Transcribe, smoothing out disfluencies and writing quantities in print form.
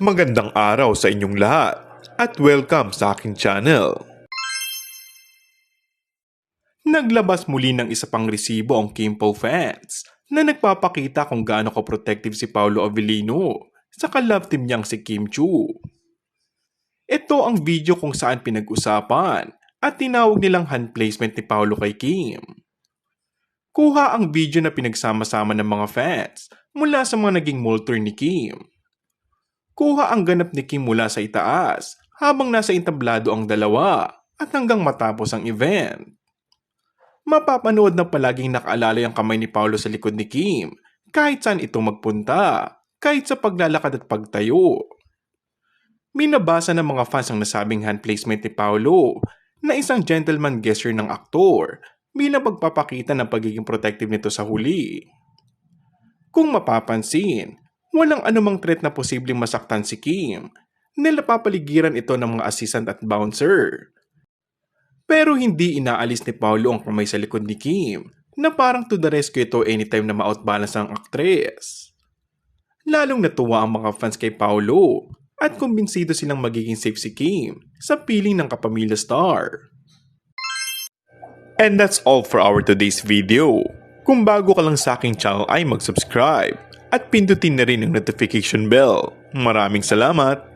Magandang araw sa inyong lahat at welcome sa aking channel. Naglabas muli ng isa pang resibo ang Kim Pao fans na nagpapakita kung gaano ka-protective si Paolo Avellino sa ka-love team niyang si Kim Chiu. Ito ang video kung saan pinag-usapan at tinawag nilang hand placement ni Paolo kay Kim. Kuha ang video na pinagsama-sama ng mga fans mula sa mga naging mall tour ni Kim. Kuha ang ganap ni Kim mula sa itaas habang nasa entablado ang dalawa at hanggang matapos ang event. Mapapanood na palaging nakaalalay ang kamay ni Paolo sa likod ni Kim kahit saan ito magpunta, kahit sa paglalakad at pagtayo. Minabasa ng mga fans ang nasabing hand placement ni Paolo na isang gentleman gesture ng aktor bilang pagpapakita ng pagiging protective nito sa huli. Kung mapapansin, walang anumang threat na posibleng masaktan si Kim dahil napapaligiran ito ng mga assistant at bouncer. Pero hindi inaalis ni Paolo ang kamay sa likod ni Kim na parang to the rescue ito anytime na ma-outbalance ang aktres. Lalong natuwa ang mga fans kay Paolo at kumbinsido silang magiging safe si Kim sa piling ng kapamilya star. And that's all for our today's video. Kung bago ka lang sa aking channel ay mag-subscribe at pindutin na rin ang notification bell. Maraming salamat!